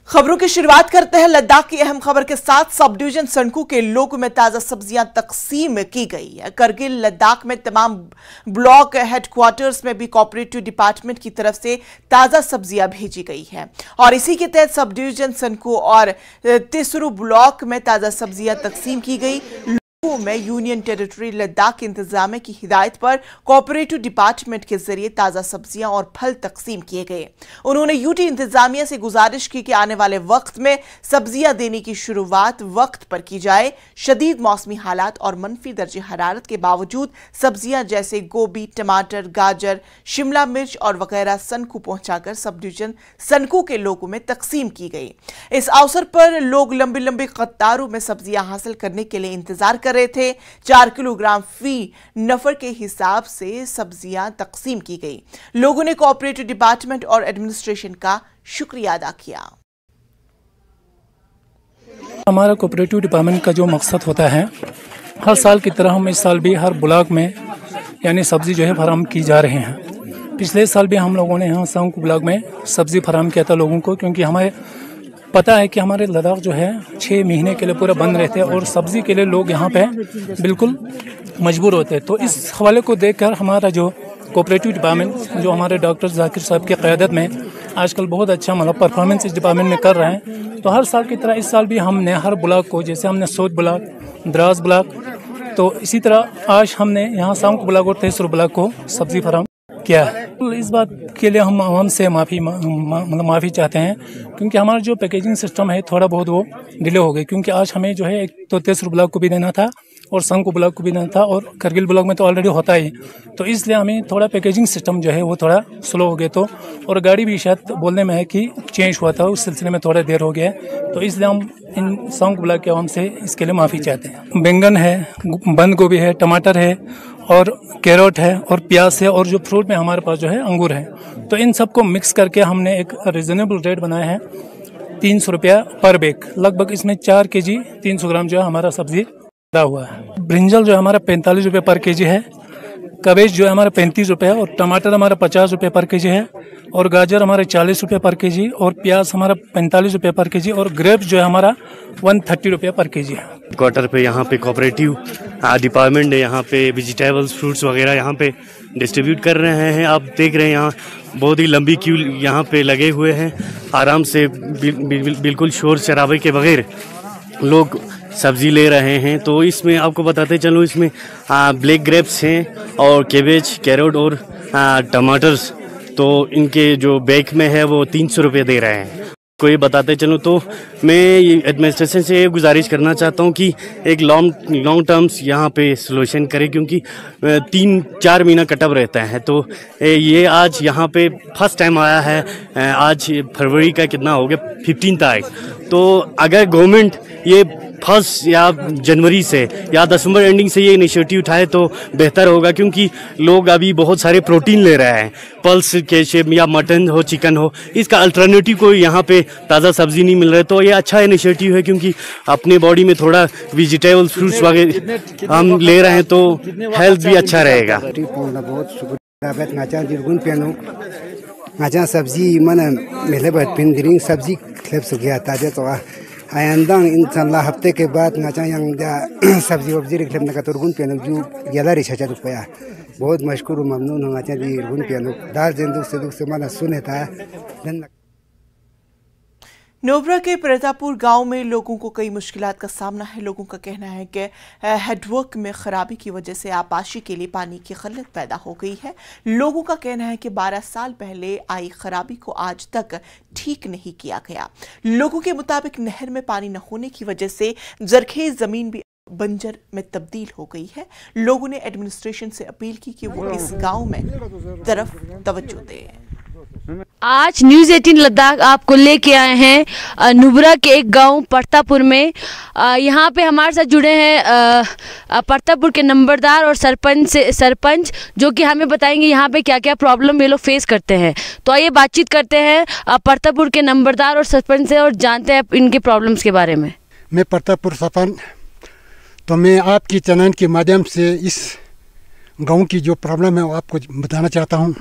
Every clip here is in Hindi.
खबरों की शुरुआत करते हैं लद्दाख की अहम खबर के साथ। सब डिवीजन सनकू के लोगों में ताजा सब्जियां तकसीम की गई है। करगिल लद्दाख में तमाम ब्लॉक हेडक्वार्टर्स में भी कोऑपरेटिव डिपार्टमेंट की तरफ से ताजा सब्जियां भेजी गई हैं और इसी के तहत सब डिवीजन सनकू और तिसरू ब्लॉक में ताजा सब्जियां तकसीम की गई। में यूनियन टेरिटरी लद्दाख की इंतजामिया की हिदायत पर कोऑपरेटिव डिपार्टमेंट के जरिए ताजा सब्जियां और फल तकसीम किए गए। उन्होंने यूटी इंतजामिया से गुजारिश की कि आने वाले वक्त में सब्जियां देने की शुरुआत वक्त पर की जाए। शदीद मौसमी हालात और मनफी दर्जे हरारत के बावजूद सब्जियां जैसे गोभी, टमाटर, गाजर, शिमला मिर्च और वगैरह सनकू पहुंचाकर सब डिवीजन सनकू के लोगों में तकसीम की गई। इस अवसर पर लोग लंबी लंबी कतारों में सब्जियां हासिल करने के लिए इंतजार कर रहे थे। 4 किलोग्राम फी नफर के हिसाब से सब्जियां तकसीम की गई। लोगों ने कोऑपरेटिव डिपार्टमेंट और एडमिनिस्ट्रेशन का शुक्रिया अदा किया। हमारा कोऑपरेटिव डिपार्टमेंट का जो मकसद होता है, हर साल की तरह हम इस साल भी हर ब्लॉक में यानी सब्जी जो है फराहम की जा रहे हैं। पिछले साल भी हम लोगों ने यहाँ सनकू ब्लॉक में सब्जी फराहम किया था लोगों को, क्योंकि हमें पता है कि हमारे लद्दाख जो है 6 महीने के लिए पूरा बंद रहते हैं और सब्जी के लिए लोग यहाँ पे बिल्कुल मजबूर होते हैं। तो इस हवाले को देखकर हमारा जो कोऑपरेटिव डिपार्टमेंट जो हमारे डॉक्टर जाकिर साहब की क़यादत में आजकल बहुत अच्छा परफॉर्मेंस इस डिपार्टमेंट में कर रहे हैं। तो हर साल की तरह इस साल भी हमने हर ब्लॉक को, जैसे हमने सोच ब्लॉक, द्रास ब्लॉक, तो इसी तरह आज हमने यहाँ सनकू ब्लॉक और तेसरू ब्लॉक को सब्जी फराहम किया है। इस बात के लिए हम आवाम से माफ़ी चाहते हैं, क्योंकि हमारा जो पैकेजिंग सिस्टम है थोड़ा बहुत वो डिले हो गई, क्योंकि आज हमें जो है एक तो तेसरू ब्लॉक को भी देना था और सनकू ब्लॉक को भी देना था और करगिल ब्लॉक में तो ऑलरेडी होता ही, तो इसलिए हमें थोड़ा पैकेजिंग सिस्टम जो है वो थोड़ा स्लो हो गया। तो और गाड़ी भी शायद बोलने में है कि चेंज हुआ था, उस सिलसिले में थोड़ा देर हो गया। तो इसलिए हम इन सनकू ब्लॉक के आवाम से इसके लिए माफ़ी चाहते हैं। बैंगन है, बंद गोभी है, टमाटर है और कैरोट है और प्याज है और जो फ्रूट में हमारे पास जो है अंगूर है। तो इन सबको मिक्स करके हमने एक रिजनेबल रेट बनाया है, 300 रुपया पर बैग। लगभग इसमें 4 केजी 300 ग्राम जो है हमारा सब्जी भरा हुआ है। ब्रिंजल जो है हमारा 45 रुपये पर केजी है, कबेज जो है हमारा 35 रुपये और टमाटर हमारा 50 रुपये पर केजी है और गाजर हमारे 40 रुपये पर केजी और प्याज हमारा 45 रुपये पर केजी और ग्रेप्स जो है हमारा 130 रुपये पर केजी है। क्वार्टर पे यहाँ पे कोऑपरेटिव डिपार्टमेंट ने यहाँ पे वेजिटेबल्स, फ्रूट्स वगैरह यहाँ पे डिस्ट्रीब्यूट कर रहे हैं। आप देख रहे हैं यहाँ बहुत ही लंबी क्यू यहाँ पे लगे हुए हैं। आराम से बिल्कुल शोर शराबे के बगैर लोग सब्जी ले रहे हैं। तो इसमें आपको बताते चलो, इसमें ब्लैक ग्रेप्स हैं और कैबेज, कैरोट और टमाटर्स, तो इनके जो बैग में है वो 300 रुपये दे रहे हैं। को ये बताते चलूँ तो मैं एडमिनिस्ट्रेशन से गुजारिश करना चाहता हूँ कि एक लॉन्ग टर्म्स यहाँ पे सोल्यूशन करें, क्योंकि 3-4 महीना कटअप रहता है। तो ये आज यहाँ पे फर्स्ट टाइम आया है। आज फरवरी का कितना हो गया, 15 तारीख। तो अगर गवर्नमेंट ये 1 या जनवरी से या दिसंबर एंडिंग से ये इनिशिएटिव उठाए तो बेहतर होगा, क्योंकि लोग अभी बहुत सारे प्रोटीन ले रहे हैं, पल्स के शेप या मटन हो, चिकन हो, इसका अल्टरनेटिव कोई यहाँ पे ताज़ा सब्जी नहीं मिल रहा है। तो ये अच्छा इनिशिएटिव है, क्योंकि अपने बॉडी में थोड़ा वेजिटेबल्स, फ्रूट्स वगैरह हम ले रहे हैं तो हेल्थ भी अच्छा रहेगा। सब्जी मन मेले पिंदरिंग सब्जी खेप सुखिया ताजे तो आयंदा इंशाल्लाह हफ्ते के बाद नाचा yang सब्जी वब्जी रिक्लेम नका तुरगुन पेनु जू यला रिछा रुपया बहुत मशकूर ममनून हो नाचा जी रुगुन पेनु दाल जेंदुक से माना सुने था। नोबरा के प्रतापुर गांव में लोगों को कई मुश्किलात का सामना है। लोगों का कहना है कि हेडवर्क में खराबी की वजह से आबाशी के लिए पानी की किल्लत पैदा हो गई है। लोगों का कहना है कि 12 साल पहले आई खराबी को आज तक ठीक नहीं किया गया। लोगों के मुताबिक नहर में पानी न होने की वजह से जरखेज जमीन भी बंजर में तब्दील हो गई है। लोगों ने एडमिनिस्ट्रेशन से अपील की कि वो इस गाँव में तरफ तवज्जो दे। आज न्यूज़ 18 लद्दाख आपको लेके आए हैं नुब्रा के एक गांव परतापुर में। यहाँ पे हमारे साथ जुड़े हैं परतापुर के नंबरदार और सरपंच जो कि हमें बताएंगे यहाँ पे क्या क्या प्रॉब्लम ये लोग फेस करते हैं। तो आइए बातचीत करते हैं परतापुर के नंबरदार और सरपंच से और जानते हैं इनके प्रॉब्लम्स के बारे में। मैं परतापुर सरपंच, तो मैं आपकी चैनल के माध्यम से इस गाँव की जो प्रॉब्लम है वो आपको बताना चाहता हूँ।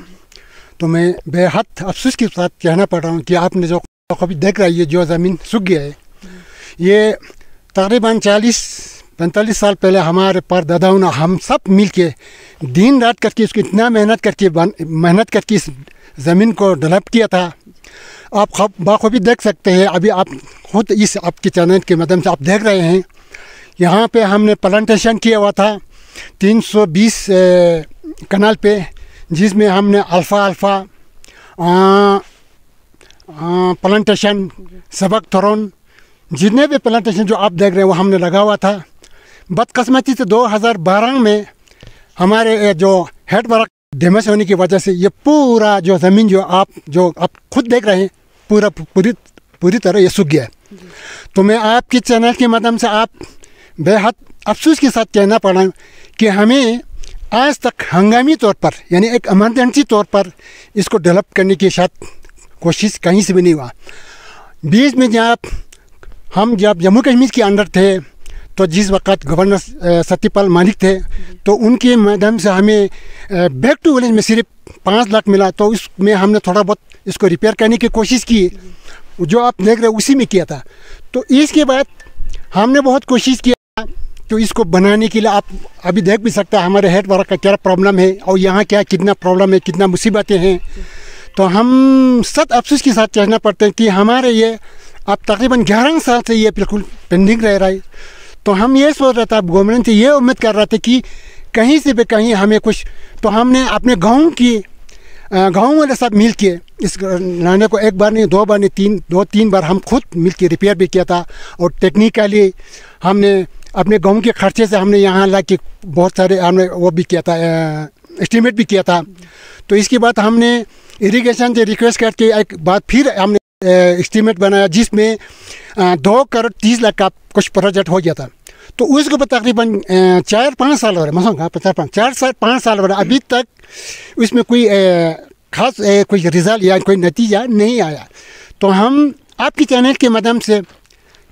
तो मैं बेहद अफसोस के साथ कहना पड़ रहा हूँ कि आपने जो अभी देख रहा है ये जो ज़मीन सूख गया है, ये तकरीबन 40-45 साल पहले हमारे परदादाओं ने हम सब मिल के दिन रात करके इसको इतना मेहनत करके इस ज़मीन को डेवलप किया था। आप बाखूबी देख सकते हैं, अभी आप खुद इस आपके चैनल के माध्यम से आप देख रहे हैं, यहाँ पे हमने प्लांटेशन किया हुआ था 320 कनाल पे, जिसमें हमने अल्फ़ा प्लांटेशन, सबक थोरन, जितने भी प्लांटेशन जो आप देख रहे हैं वो हमने लगा हुआ था। बदकिस्मती से 2012 में हमारे जो हेड वर्क डैमेज होने की वजह से ये पूरा जो ज़मीन जो आप खुद देख रहे हैं पूरी तरह ये सूख गया है। तो मैं आपके चैनल के माध्यम से आप बेहद अफसोस के साथ कहना पड़ा कि हमें आज तक हंगामी तौर पर यानी एक इमरजेंसी तौर पर इसको डेवलप करने की शायद कोशिश कहीं से भी नहीं हुआ। बीच में हम जब जम्मू कश्मीर के अंडर थे तो जिस वक्त गवर्नर सत्यपाल मलिक थे तो उनके माध्यम से हमें बैक टू विलेज में सिर्फ 5 लाख मिला, तो उसमें हमने थोड़ा बहुत इसको रिपेयर करने की कोशिश की, जो आप देख रहे हैं उसी में किया था। तो इसके बाद हमने बहुत कोशिश किया तो इसको बनाने के लिए आप अभी देख भी सकते हैं हमारे हेड वर्क का क्या प्रॉब्लम है और यहाँ क्या कितना प्रॉब्लम है, कितना मुसीबतें हैं। तो हम सख्त अफसोस के साथ कहना पड़ते हैं कि हमारे ये अब तकरीबन 11 साल से ये बिल्कुल पेंडिंग रह रहा है। तो हम ये सोच रहे थे, गवर्नमेंट से ये उम्मीद कर रहे थे कि कहीं से भी कहीं हमें कुछ, तो हमने अपने गाँव वाले सब मिल के इस नाले को एक बार नहीं, 2 बार नहीं, 2-3 बार हम खुद मिल के रिपेयर भी किया था। और टेक्निकली हमने अपने गाँव के खर्चे से हमने यहाँ ला के बहुत सारे हमने वो भी किया था, एस्टीमेट भी किया था। तो इसके बाद हमने इरिगेशन से रिक्वेस्ट करके एक बार फिर हमने एस्टीमेट बनाया जिसमें 2 करोड़ 30 लाख का कुछ प्रोजेक्ट हो गया था। तो उसके बाद तकरीबन 4-5 साल हो रहे हैं, 4-5 साल हो रहे, अभी तक उसमें कोई खास कोई रिजल्ट या कोई नतीजा नहीं आया। तो हम आपके चैनल के माध्यम से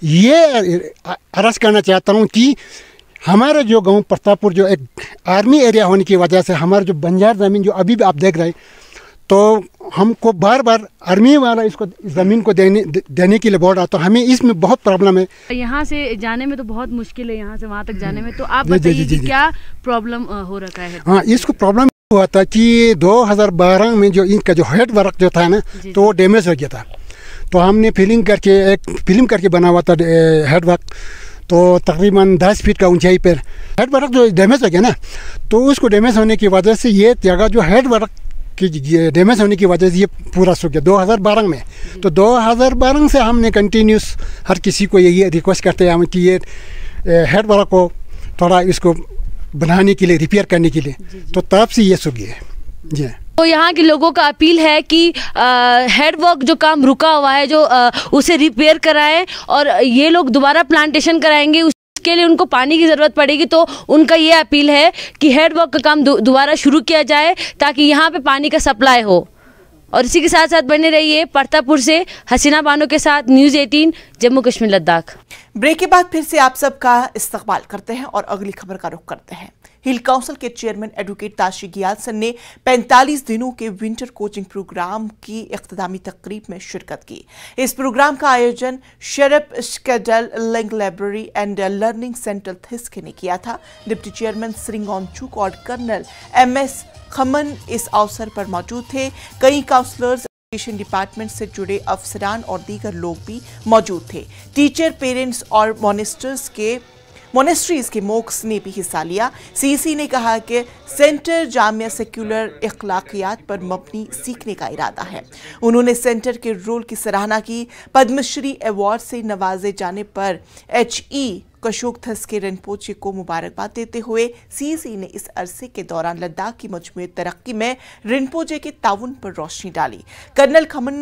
ये अर्ज करना चाहता हूँ कि हमारा जो गांव प्रतापपुर जो एक आर्मी एरिया होने की वजह से हमारा जो बंजार ज़मीन जो अभी भी आप देख रहे हैं, तो हमको बार बार आर्मी वाला इसको ज़मीन को देने के लिए बोल रहा, तो हमें इसमें बहुत प्रॉब्लम है। यहाँ से जाने में तो बहुत मुश्किल है, यहाँ से वहाँ तक जाने में। तो आप बताइए कि क्या प्रॉब्लम हो रखा है? हाँ, इसको प्रॉब्लम हुआ था कि 2012 में जो इनका जो हेड वर्क जो था ना, तो वो डैमेज हो गया था। तो हमने फिल्म करके बना हुआ था हेड वर्क, तो तकरीबन 10 फीट का ऊंचाई पर हेड वर्क जो डैमेज हो गया ना, तो उसको डैमेज होने की वजह से ये जगह जो हेड वर्क की डैमेज होने की वजह से ये पूरा सूख गया 2012 में। तो 2012 से हमने कंटिन्यूस हर किसी को ये रिक्वेस्ट करते हैं हम कि ये हेड वर्क को थोड़ा इसको बनाने के लिए, रिपेयर करने के लिए, तो तब से ये सूख गया है जी। तो यहाँ के लोगों का अपील है कि हेड वर्क जो काम रुका हुआ है जो उसे रिपेयर कराएं और ये लोग दोबारा प्लांटेशन कराएंगे, उसके लिए उनको पानी की ज़रूरत पड़ेगी। तो उनका ये अपील है कि हेड वर्क का काम दोबारा शुरू किया जाए ताकि यहाँ पे पानी का सप्लाई हो। और इसी के साथ साथ बने रहिए परतापुर से हसीना बानो के साथ, न्यूज़ 18 जम्मू कश्मीर लद्दाख। ब्रेक के बाद फिर से आप सबका इस्तकबाल करते हैं और अगली खबर का रुख करते हैं। हिल काउंसिल के चेयरमैन एडवोकेट ताशी गियालसन ने 45 दिनों के विंटर कोचिंग प्रोग्राम की इख्तितामी तकरीब में शिरकत की। इस प्रोग्राम का आयोजन शेरप स्केडल link library and learning centre थिस्के ने किया था। डिप्टी चेयरमैन श्रिंगोनचुक और कर्नल MS खमन इस अवसर पर मौजूद थे। कई काउंसलर्स, एजुकेशन डिपार्टमेंट से जुड़े अफसरान और दीगर लोग भी मौजूद थे। टीचर, पेरेंट्स और मोनेस्ट्रीज के मोक्स ने भी हिस्सा लिया। CC ने कहा कि सेंटर जामिया सेक्युलर अखलाकियात पर मबनी सीखने का इरादा है। उन्होंने सेंटर के रोल की सराहना की। पद्मश्री अवार्ड से नवाजे जाने पर HE कशोक थिस्के रिनपोचे को मुबारकबाद देते हुए CC ने इस अरसे के दौरान लद्दाख की मजमूई तरक्की में रिनपोचे के ताउन पर रोशनी डाली। कर्नल खमन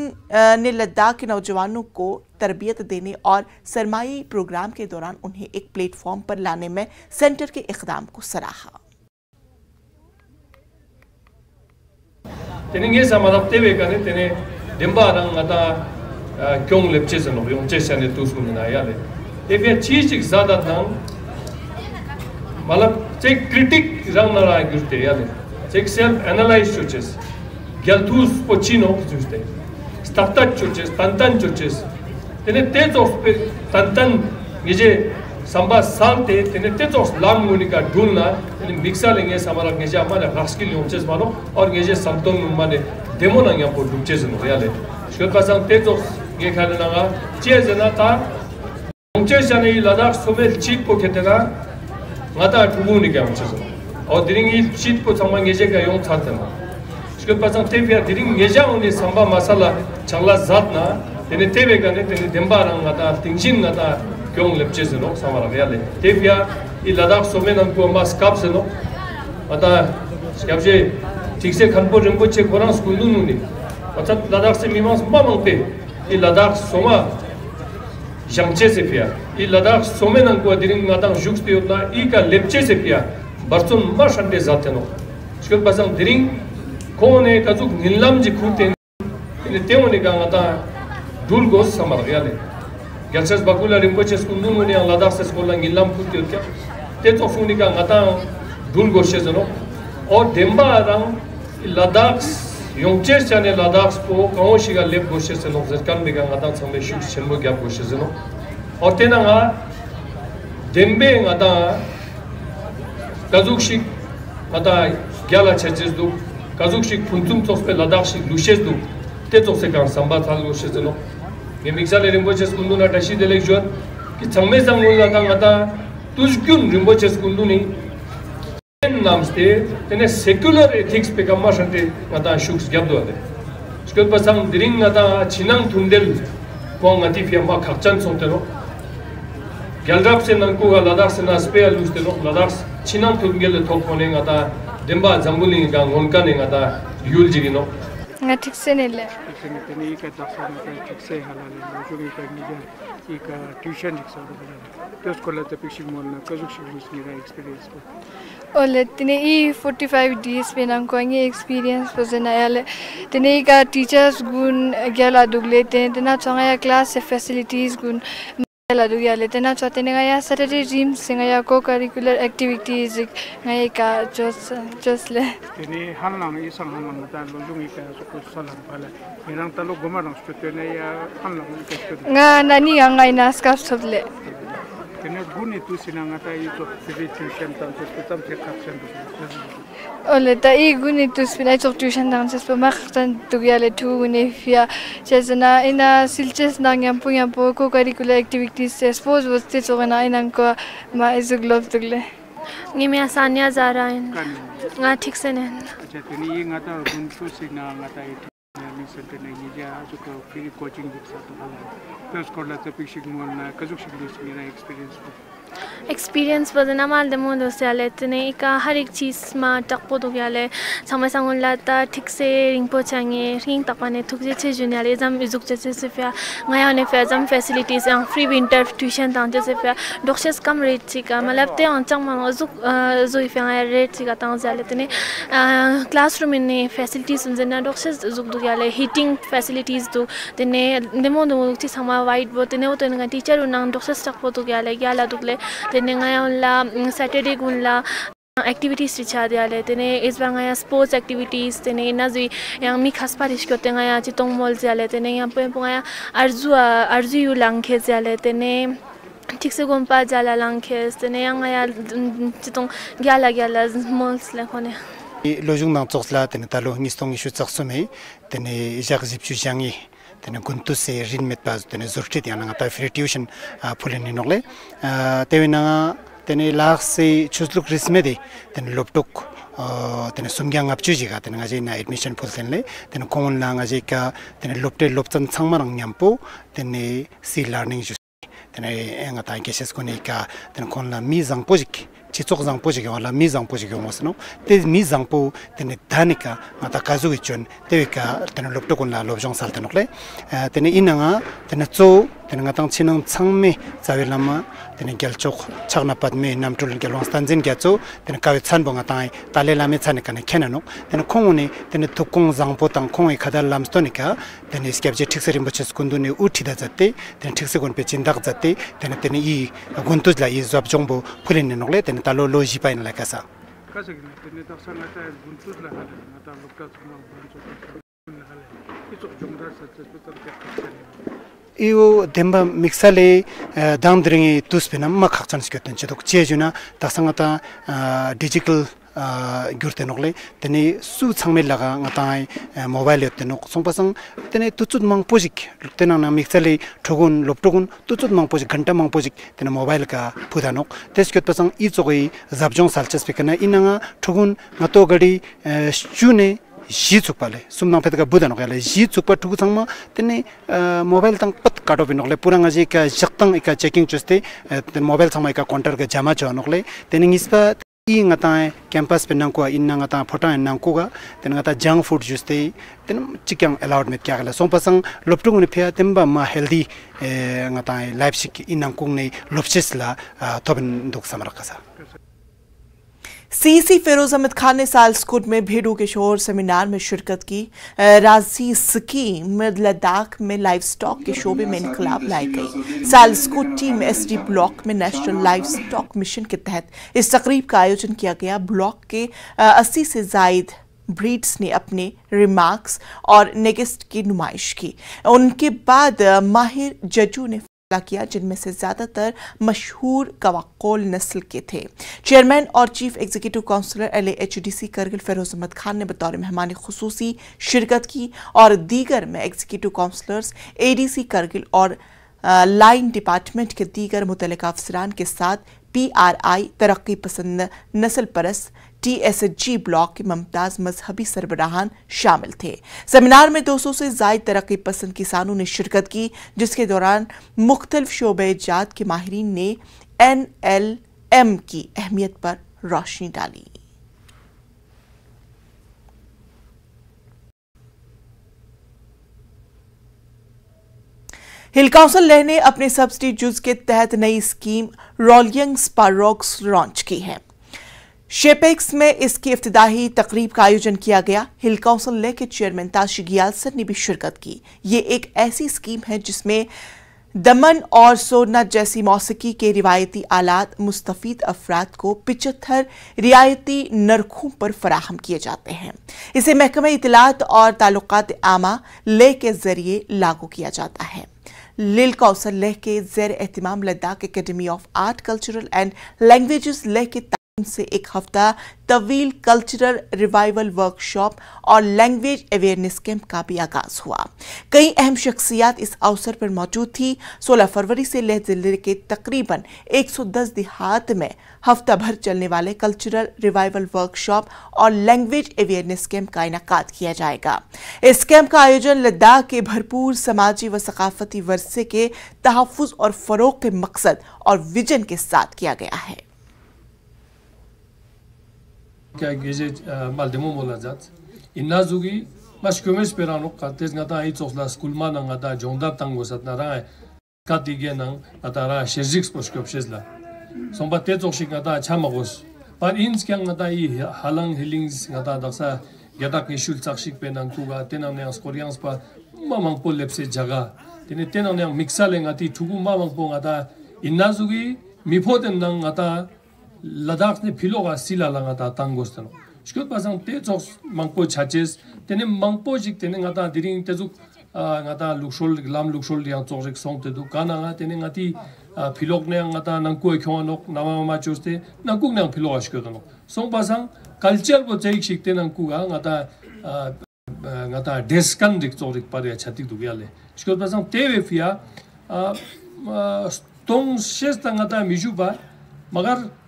ने लद्दाख के नौजवानों को तरबियत देने और सरमाई प्रोग्राम के दौरान उन्हें एक प्लेटफॉर्म पर लाने में सेंटर के इक़दाम को सराहा। If you cheese ज़्यादा नाम मतलब चेक क्रिटिक रंग ना रहा गुस्ते याद चेक सेल्फ एनालाइज चुचेस गलतूस पोचिनो गुस्ते startat churches, tantan churches. Tene tetos tantan ngeje samba salte tene tetos lam unika dulna tene mixa lenge samara ngeje amara raskil yomches mano और ngeje samton mane demo na ngam por duches no reale. Shkol pasang tetos nge khane na chezena ta yomches jane Ladakh somel chit ko ketena ngata duuni ga yomches. और दिरिंग चीट को संबंध नgeje का योग था ना उसके पास हम तेरे दिरिंग नgeja उन्हें संबंध मसाला चंगला जात ना तेरे तेरे का ने तेरे देंबा रंग आता तिंजिन आता क्यों लेप्चे से लोग समारा गया तेरे ये लद्दाख सोमें हमको मास कब से लोग आता स्कैब जे ठीक से खनपुर रंगो चे कोरां स्कूल नूनी अच्छा लद्दाख से मीमांस मामंग पे ये लद्दाख सोमा जंगचे से पिया ये लद्दाख सोमें हमको दिरिंग आता जुक्स पे उतना ई का लेप्चे से पिया बर्तन मर्शंटे जाते नो इसके बाद हम दिरिंग कौन है कजुक नीलम जी खुदे इन तेवों ने कहा था दूर गोस समर गया ले गैसेस बाकुला रिंपोचे स्कूल में ने लद्दाख से स्कूल में नीलम खुदे क्या ते तो फुनी का था दूर गोस से जनो और देंबा रंग लद्दाख योंचे जाने लद्दाख को कौन सी का लेप गोस से नो जरकान में का था समय शुभ शर्मा क्या गोस से जनो और तेना देंबे था Kazukshik mata gyala churches do Kazukshik puntum tos pe Ladakshik lushes do te tos se kan samba thal lushes no ye mixale rimboches kunduna tashi delek jon ki changme samula ta mata tujkyun rimboches kunduni en namste tene secular ethics pe kamma shante mata shuks gyabdo ade skol pasang diring mata chinang thundel ko ngati fi ma khachan sontero gyalrap se nanko Ladakh se na spea luste no Ladakh Chinam thungel thokone ngata demba jambuli ga ngonka ne ngata yul jigi no nga ठीक से नहीं ले तने का दफा में ठीक से हालाले जो भी करनी है एक ट्यूशन रिक्शा तो उसको लेते पिछली मोलना कजुक मेरा एक्सपीरियंस को ओले तने ई 45 डेज पे नाम कोंगे एक्सपीरियंस पसना याले तने का टीचर्स गुण गला दुगले तना चंगा क्लास से फैसिलिटीज गुण Lalu ya le tena chote ne ngaya Saturday dreams ngaya co curricular activities ngaya ka jos le ini hanlang isang hanlang ta lo jungi ka ko salam pala irang talo gomarang stute ne ya hanlang ke stute nga nani ngai na skap soble kene guni tu sinanga ta i to tuition ta tam se caption Ole ta i guni tu spina to tuition dan se pa maktan tu ya le tu ne fia chezna ina silches na ngam po co curricular activities se suppose was te so na ina ko ma is globe tugle ngi me asanya za ra in nga ठीक से ne acha tini yi ngata gun tu sina ngata i ni sente ne ya so ko free coaching dik sa to skola te pishik mol na kazuk shik मेरा एक्सपीरियंस एक्सपीरियंस बदना माल दे मोदो से आले तने का हर एक चीज मा टकपो तो गयाले समय संगन लाता ठीक से रिंगपो चांगे रिंग तपने थुक जे जुनियाले जम इजुक जे से फिया ngaya ne fe जम facilities and free winter tuition तां जे फिया डॉक्टर्स कम रेट ची का मतलब ते अंचंग मा जुक जो फिया रेट ची का तां जाले तने क्लासरूम ने फैसिलिटीज उनजना डॉक्टर्स जुक दु गयाले हीटिंग फैसिलिटीज दु तने देमो दु ची समा वाइट बो तने ओ तने टीचर उना डॉक्टर्स टकपो तो गयाले गयाला दुले तने ngaya उनला सैटरडे गुनला एक्टिविटीज रिचा दियाले तने इस बार ngaya स्पोर्ट्स एक्टिविटीज तने नजि yang mi khaspa riskyote ngaya chitong mol jale tene yang pe ngaya arzu yu langkhe jale tene ठीक से गोंपा जाला langkhe tene yang ngaya chitong gyala mols le khone lojung nang choksla tene talo ngistong ishu chaksome tene ijak jipchu jangi tene guntu se rin met pas tene zorti yana ngata free tuition puleni nogle tewina tene lag se chusluk rismede tene loptok tene sumgyang apchuji ga tene ngaji na admission pulsenle tene common la ngaji ka tene lopte lopchan changmarang nyampo tene si learning ju tene ngata keses kone ka tene konla mi jang pojik chichok jang pojik wala mi jang pojik mosno te mi jang po tene dhanika ngata kazu gichon tewika tene loptok konla lobjong sal tenokle tene inanga tene cho tene ngatang chinang changme chawelama tene gelchok chagna padme namtul gelwang stanjin gyacho tene kawe chanbo ngatai talelame chane kana khenano tene khongone tene thukong jangpo tang khongai khadal lamstonika tene skepje thikserim boches kundune uthida jate tene thikse gon pe chindak jate tene i guntuzla i job jongbo phulene nogle tene talo loji pain la kasa tene taksana ta guntuzla ngata lokta chuma जोंदार सच्चे तो इो देम्बा मिक्सले दामद्रिंगी तुस्पिना मा खचन स्केतन चदुक चेजुना तसंगता डिजिटल गुरते नोकले तने सु छंगमे लगा ngtai मोबाइल यते नोक संपसंग तने तुचुत मंग पोजिक तेना ना मिक्सले ठगुन लोपटगुन तुचुत मंग पोजिक घंटा मंग पोजिक तने मोबाइल का फुदानोक तेस्केत पसंग इ चोगई जाबजों सालचस पेकना इनांगा ठगुन ngतो गडी शुने जी चुकपाले सुमना फेतका बुदा नोकले जी चुकपा ठुगु संगमा तने मोबाइल तंग पत काटो बिनोकले पुरांगा जी का जक्तंग इका चेकिंग चस्ते मोबाइल संगमा इका काउंटर का जमा छ नोकले तने ngispa इ ngata campus pe nangko inna ngata phota nangko ga ten ngata junk food juste ten chikyang allowed met kya gala sompasang loptung ne phya temba ma healthy ngata life sik inangkung nei lopches la tobin duk samarakasa सीसी फिरोज अहमद खान ने सालस्कोट में भेड़ों के शोर सेमिनार में शिरकत की। राजी स्कीम लद्दाख में लाइव स्टॉक के शोबे में इनकलाब लाई गई। सालस्कोट टीम एसडी ब्लॉक में नेशनल लाइव स्टॉक मिशन के तहत इस तकरीब का आयोजन किया गया। ब्लॉक के 80 से जायद ब्रीड्स ने अपने रिमार्क्स और नेगेस्ट की नुमाइश की। उनके बाद माहिर जजू ने किया, जिनमें से ज्यादातर मशहूर कवाकोल नस्ल के थे। चेयरमैन और chief executive councillor LAHDC Kargil Feroz Ahmad Khan ने बतौर मेहमान खुसूसी शिरकत की और दीगर में एग्जीक्यूटिव काउंसलर्स ADC करगिल और लाइन डिपार्टमेंट के दीगर मुतल्लिका अफसरान के साथ PRI तरक्की पसंद नस्ल परस्त TSG ब्लॉक के मुमताज मजहबी सरबराहान शामिल थे। सेमिनार में 200 से जायद तरक्की पसंद किसानों ने शिरकत की, जिसके दौरान मुख्तलिफ शोबे-ए-जात के माहिरीन ने NLM की अहमियत पर रोशनी डाली। हिल काउंसिल लेह ने अपने सब्सिडी जुज के तहत नई स्कीम रोलिंग स्पारोक्स लॉन्च की है। शेपेक्स में इसकी इफ्तिदाही तकरीब का आयोजन किया गया। हिल काउंसिल लेह के चेयरमैन ताशी गियालसन ने भी शिरकत की। ये एक ऐसी स्कीम है जिसमें दमन और सोरना जैसी मौसीकी के रिवायती आलात मुस्तफीद अफराद को 75 रियायती नरखों पर फराहम किए जाते हैं। इसे महकमा इत्तलात और ताल्लुकात आमा लेह के जरिए लागू किया जाता है। लिल काउंसिल लेह के ज़ेर एहतिमाम Ladakh academy of art cultural and languages Leh के से एक हफ्ता तवील कल्चरल रिवाइवल वर्कशॉप और लैंग्वेज अवेयरनेस कैंप का भी आगाज हुआ। कई अहम शख्सियात इस अवसर पर मौजूद थी। 16 फरवरी से लेह जिले के तकरीबन 110 देहात में हफ्ता भर चलने वाले कल्चरल रिवाइवल वर्कशॉप और लैंग्वेज अवेयरनेस कैंप का इनेकाद किया जाएगा। इस कैंप का आयोजन लद्दाख के भरपूर समाजी व सकाफती वर्से के तहफ़्फ़ुज़ और फ़रोग़ के मकसद और विजन के साथ किया गया है। क्या गेजे मालदेमो मोला जात इन्ना जुगी मश कमेस पेरानो कातेस ngata ai chosla school ma na ngata jongda tango satna ra katige nang atara shezix poskopshezla somba te chokshik ngata chamagos par ins kyang ngata I halang healings ngata daksa yadak ni shul chakshik pe nang kuga tenang nang skorians pa mamang pol lepse jaga tene tenang nang mixale ngati thugu mamang po ngata inna jugi mipoten nang ngata Ladakh ने फिलोगा सिला लगा था तांगोस्तनो इसके पासंग ते जोक्स मंगपो छाचेस तेने मंगपो जिक तेने गाता दिरिंग तेजुक गाता लुक्सोल लाम लुक्सोल दियां जोरिक सोंग ते दुकाना गा तेने गाती फिलोग ने गाता नंको एखोनोक नामा चोस्ते नंकुक ने फिलोगा शिकोदनो सोंग पासंग कल्चर बो चेक शिकते नंकुगा गाता गाता डेस्कन दिक जोरिक पारे छातिक दुगियाले इसके पासंग तेवे फिया तोंग शेस्ता गाता मिजुबा मगर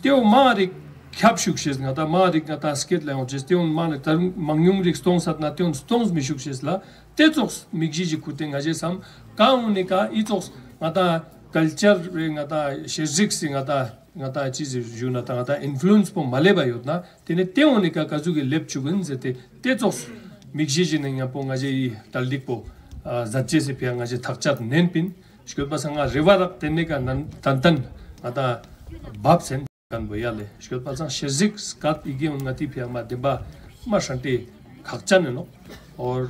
त्यो मारिक ख्यापशुक्सेस ngata marik ngata skit languages त्यो माने मंगयुंग रिक स्टोंग सतना त्यो स्टोंग्स मिशुक्सेस ला तेजोक्स मिगजी कुतेंग अजे सम काउनिका इजोक्स ngata कल्चर ngata शेजिक्स ngata चीज जुना ngata इन्फ्लुएंस पो मलेबा योतना तेने त्योनिका काजुगे लेपचुगन जते तेजोक्स मिगजी नंगा पो ngजे तलदिक पो जच्चे से पिया ngजे थकचात नेनपिन इसके पासंगा रिवारक तेने का तंतन ngata babsen kan boyale shkot palsan shezik skat igi ungati pya ma deba ma shanti khakchan no और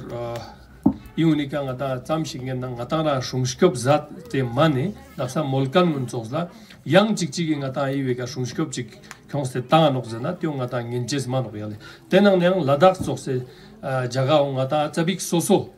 इउनिका ngata chamshingen nang ngata ra shungshkop zat te mane daksa molkan mun chosla yang chikchig ngata iweka shungshkop chik khongste ta nok zana tyo ngata nginjes man boyale tenang nang ladakh chokse जगह ngata chabik soso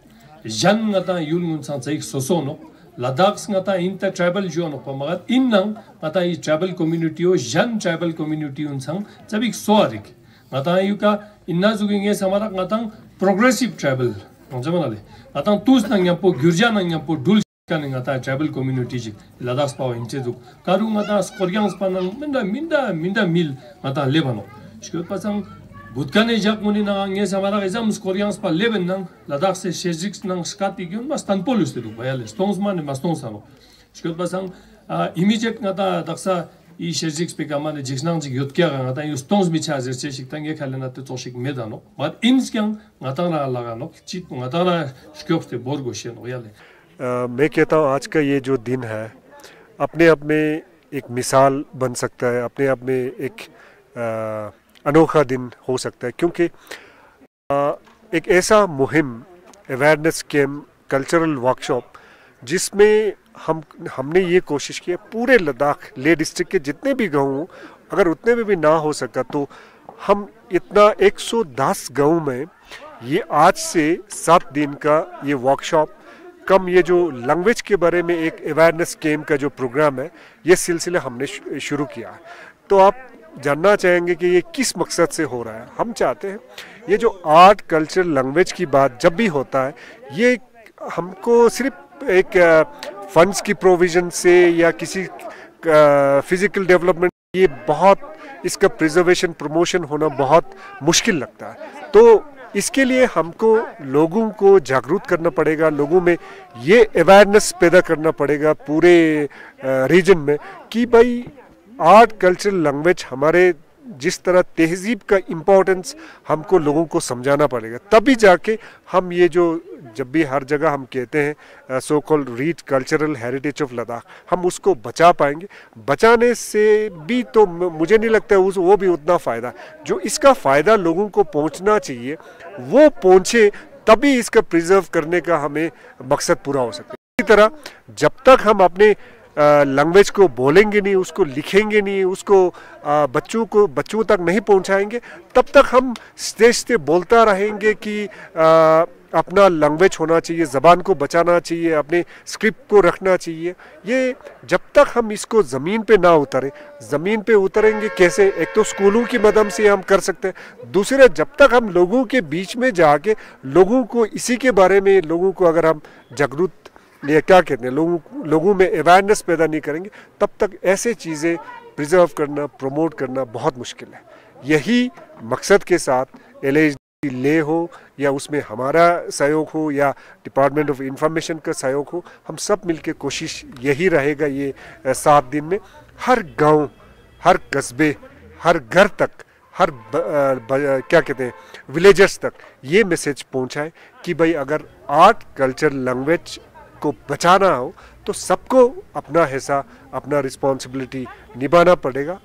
jan ngata yul ngun sang chaik soso no Ladakh ngata inter tribal jo no pamagat innang ngata I tribal community o jan tribal community un sang chabik soarik ngata yuka inna juging e samarak ngata progressive tribal ngjamanale ngata tus nang yapo gyurja nang yapo dul kan ngata tribal community ji Ladakh pa inche du karu ngata skoryang spanang minda mil ngata lebano shkot pasang Butkane jak muni na nge samara exam skorians pa leben nang Ladakh se shejix nang skati gyun mas tanpolus te du bayale stones man mas stones ano shkot basang immediate ngata daksa I shejix pe kamane jixnang jig yotkya ngata yu stones mi chazer che shiktang ye khalena te toshik medano but inskyang ngata na laga no chit ngata na shkop te borgo shen bayale मैं कहता हूँ आज का ये जो दिन है अपने आप में एक मिसाल बन सकता है अपने आप में एक अनोखा दिन हो सकता है क्योंकि एक ऐसा मुहिम अवेयरनेस कैम्प कल्चरल वर्कशॉप जिसमें हमने ये कोशिश की है पूरे लद्दाख लेह डिस्ट्रिक्ट के जितने भी गाँव अगर उतने में भी ना हो सका तो हम इतना 110 गाँव में ये आज से 7 दिन का ये वर्कशॉप कम ये जो लैंग्वेज के बारे में एक अवेयरनेस कैम्प का जो प्रोग्राम है ये सिलसिला हमने शुरू किया है। तो आप जानना चाहेंगे कि ये किस मकसद से हो रहा है। हम चाहते हैं ये जो आर्ट कल्चर लैंग्वेज की बात जब भी होता है ये हमको सिर्फ एक फंड्स की प्रोविज़न से या किसी फिज़िकल डेवलपमेंट ये बहुत इसका प्रिजर्वेशन प्रमोशन होना बहुत मुश्किल लगता है। तो इसके लिए हमको लोगों को जागरूक करना पड़ेगा, लोगों में ये अवेयरनेस पैदा करना पड़ेगा पूरे रीजन में कि भाई आर्ट कल्चर लैंग्वेज हमारे जिस तरह तहजीब का इम्पोर्टेंस हमको लोगों को समझाना पड़ेगा। तभी जाके हम ये जो जब भी हर जगह हम कहते हैं so called reach cultural heritage of Ladakh हम उसको बचा पाएंगे। बचाने से भी तो मुझे नहीं लगता वो भी उतना फ़ायदा जो इसका फ़ायदा लोगों को पहुंचना चाहिए वो पहुंचे तभी इसका प्रिजर्व करने का हमें मकसद पूरा हो सकता है। इसी तरह जब तक हम अपने लैंग्वेज को बोलेंगे नहीं, उसको लिखेंगे नहीं, उसको बच्चों तक नहीं पहुंचाएंगे तब तक हम स्टेज से बोलता रहेंगे कि अपना लैंग्वेज होना चाहिए, ज़बान को बचाना चाहिए, अपने स्क्रिप्ट को रखना चाहिए। ये जब तक हम इसको ज़मीन पे ना उतरें, ज़मीन पे उतरेंगे कैसे? एक तो स्कूलों की मदद से हम कर सकते हैं, दूसरे जब तक हम लोगों के बीच में जाके लोगों को इसी के बारे में लोगों को अगर हम जागरूक या क्या कहते हैं लोगों में अवेयरनेस पैदा नहीं करेंगे तब तक ऐसे चीज़ें प्रिजर्व करना प्रमोट करना बहुत मुश्किल है। यही मकसद के साथ LHD ले हो या उसमें हमारा सहयोग हो या डिपार्टमेंट ऑफ इंफॉर्मेशन का सहयोग हो, हम सब मिलके कोशिश यही रहेगा ये 7 दिन में हर गांव, हर कस्बे, हर घर तक, हर क्या कहते हैं विलेजर्स तक ये मैसेज पहुंचाए कि भाई अगर आर्ट कल्चर लैंग्वेज को बचाना हो तो सबको अपना हिस्सा, अपना रिस्पॉन्सिबिलिटी निभाना पड़ेगा।